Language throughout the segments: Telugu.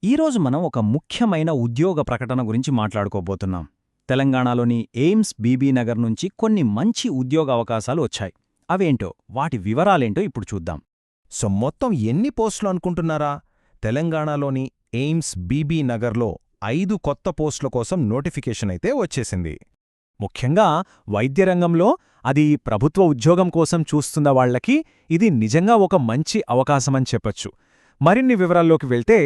ఈరోజు మనం ఒక ముఖ్యమైన ఉద్యోగ ప్రకటన గురించి మాట్లాడుకోబోతున్నాం. తెలంగాణలోని ఎయిమ్స్ బీబీనగర్ నుంచి కొన్ని మంచి ఉద్యోగ అవకాశాలు వచ్చాయి. అవేంటో, వాటి వివరాలేంటో ఇప్పుడు చూద్దాం. మొత్తం ఎన్ని పోస్టులు అనుకుంటున్నారా? తెలంగాణలోని ఎయిమ్స్ బీబీనగర్లో 5 కొత్త పోస్టుల కోసం నోటిఫికేషన్ అయితే వచ్చేసింది. ముఖ్యంగా వైద్యరంగంలో, అది ప్రభుత్వ ఉద్యోగం కోసం చూస్తున్న వాళ్లకి ఇది నిజంగా ఒక మంచి అవకాశమని చెప్పొచ్చు. మరిన్ని వివరాల్లోకి వెళ్తే,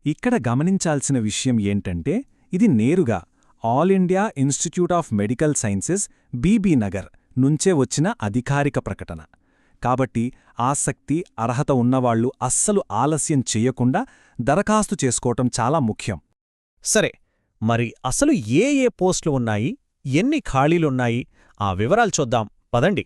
ఇక్కడ గమనించాల్సిన విషయం ఏంటంటే, ఇది నేరుగా all India institute of medical sciences Bibinagar నుంచే వచ్చిన అధికారిక ప్రకటన. కాబట్టి ఆసక్తి, అర్హత ఉన్నవాళ్లు అస్సలు ఆలస్యం చెయ్యకుండా దరఖాస్తు చేసుకోవటం చాలా ముఖ్యం. సరే, మరి అసలు ఏ పోస్టులు ఉన్నాయి, ఎన్ని ఖాళీలున్నాయి, ఆ వివరాలు చూద్దాం పదండి.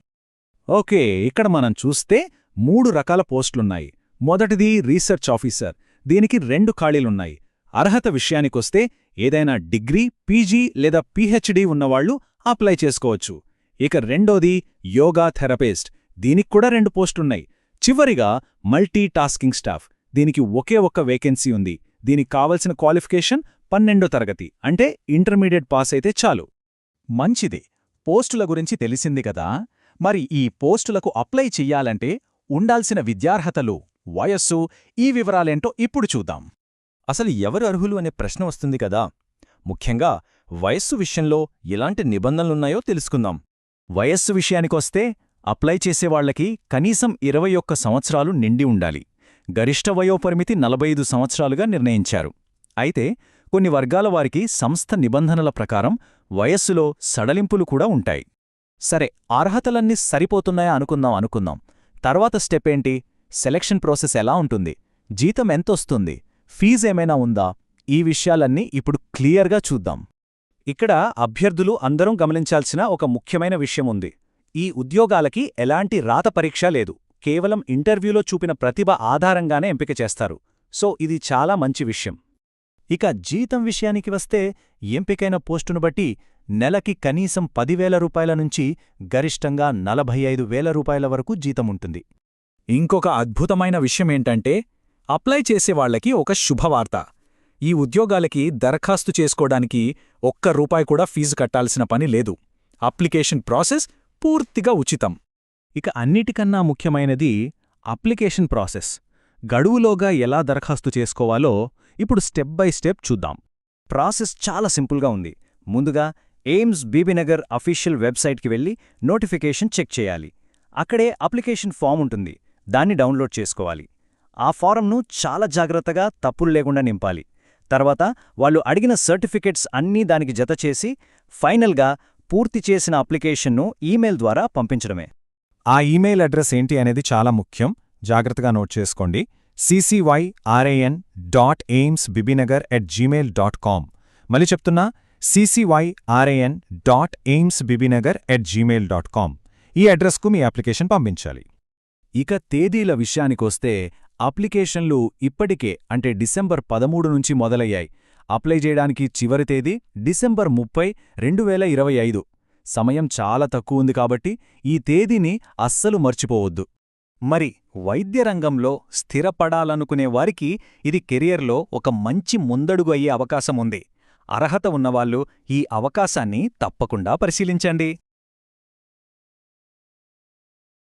ఓకే, ఇక్కడ మనం చూస్తే 3 రకాల పోస్టులున్నాయి. మొదటిది రీసెర్చ్ ఆఫీసర్. దీనికి 2 ఖాళీలున్నాయి. అర్హత విషయానికొస్తే ఏదైనా డిగ్రీ, పీజీ లేదా పీహెచ్డీ ఉన్నవాళ్లు అప్లై చేసుకోవచ్చు. ఇక రెండోది యోగా థెరపిస్ట్. దీనికి కూడా 2 పోస్టులున్నాయి. చివరిగా మల్టీ టాస్కింగ్ స్టాఫ్. దీనికి ఒకే ఒక్క వేకెన్సీ ఉంది. దీనికి కావలసిన క్వాలిఫికేషన్ 12వ తరగతి, అంటే ఇంటర్మీడియట్ పాస్ అయితే చాలు. మంచిది, పోస్టుల గురించి తెలిసింది కదా. మరి ఈ పోస్టులకు అప్లై చెయ్యాలంటే ఉండాల్సిన విద్యార్హతలు, వయస్సు, ఈ వివరాలేంటో ఇప్పుడు చూద్దాం. అసలు ఎవరు అర్హులు అనే ప్రశ్న వస్తుంది కదా. ముఖ్యంగా వయస్సు విషయంలో ఎలాంటి నిబంధనలున్నాయో తెలుసుకుందాం. వయస్సు విషయానికొస్తే అప్లై చేసేవాళ్లకి కనీసం 21 సంవత్సరాలు నిండి ఉండాలి. గరిష్ట వయోపరిమితి 45 సంవత్సరాలుగా నిర్ణయించారు. అయితే కొన్ని వర్గాల వారికి సంస్థ నిబంధనల ప్రకారం వయస్సులో సడలింపులు కూడా ఉంటాయి. సరే, అర్హతలన్నీ సరిపోతున్నాయా అనుకుందాం. తర్వాత స్టెప్ ఏంటి? సెలక్షన్ ప్రాసెస్ ఎలా ఉంటుంది? జీతం ఎంతొస్తుంది? ఫీజేమైనా ఉందా? ఈ విషయాలన్నీ ఇప్పుడు క్లియర్గా చూద్దాం. ఇక్కడ అభ్యర్థులు అందరం గమనించాల్సిన ఒక ముఖ్యమైన విషయం ఉంది. ఈ ఉద్యోగాలకి ఎలాంటి రాత పరీక్ష లేదు. కేవలం ఇంటర్వ్యూలో చూపిన ప్రతిభ ఆధారంగానే ఎంపిక చేస్తారు. సో ఇది చాలా మంచి విషయం. ఇక జీతం విషయానికి వస్తే, ఎంపికైన పోస్టును బట్టి నెలకి కనీసం 10,000 రూపాయల నుంచి గరిష్టంగా 45,000 రూపాయల వరకు జీతముంటుంది. ఇంకొక అద్భుతమైన విషయమేంటంటే, అప్లై చేసేవాళ్లకి ఒక శుభవార్త. ఈ ఉద్యోగాలకి దరఖాస్తు చేసుకోవడానికి ₹1 కూడా ఫీజు కట్టాల్సిన పని లేదు. అప్లికేషన్ ప్రాసెస్ పూర్తిగా ఉచితం. ఇక అన్నిటికన్నా ముఖ్యమైనది అప్లికేషన్ ప్రాసెస్. గడువులోగా ఎలా దరఖాస్తు చేసుకోవాలో ఇప్పుడు స్టెప్ బై స్టెప్ చూద్దాం. ప్రాసెస్ చాలా సింపుల్గా ఉంది. ముందుగా ఎయిమ్స్ బీబీనగర్ అఫీషియల్ వెబ్సైట్కి వెళ్లి నోటిఫికేషన్ చెక్ చేయాలి. అక్కడే అప్లికేషన్ ఫామ్ ఉంటుంది. దాన్ని డౌన్లోడ్ చేసుకోవాలి. ఆ ఫారంను చాలా జాగ్రత్తగా, తప్పులు లేకుండా నింపాలి. తర్వాత వాళ్ళు అడిగిన సర్టిఫికెట్స్ అన్నీ దానికి జతచేసి ఫైనల్గా పూర్తి చేసిన అప్లికేషన్ను ఈమెయిల్ ద్వారా పంపించడమే. ఆ ఈమెయిల్ అడ్రస్ ఏంటి అనేది చాలా ముఖ్యం. జాగ్రత్తగా నోట్ చేసుకోండి. ccyran.aimsbbinagar@gmail.com. మళ్ళీ చెప్తున్నా, ccyran.aimsbbinagar@gmail.com. ఈ అడ్రస్కు మీ అప్లికేషన్ పంపించాలి. ఇక తేదీల విషయానికొస్తే, అప్లికేషన్లు ఇప్పటికే అంటే డిసెంబర్ 13 నుంచి మొదలయ్యాయి. అప్లై చేయడానికి చివరి తేదీ డిసెంబర్ 30, 2025. సమయం చాలా తక్కువుంది కాబట్టి ఈ తేదీని అస్సలు మర్చిపోవద్దు. మరి వైద్యరంగంలో స్థిరపడాలనుకునే వారికి ఇది కెరియర్లో ఒక మంచి ముందడుగు అయ్యే అవకాశముంది. అర్హత ఉన్నవాళ్లు ఈ అవకాశాన్ని తప్పకుండా పరిశీలించండి.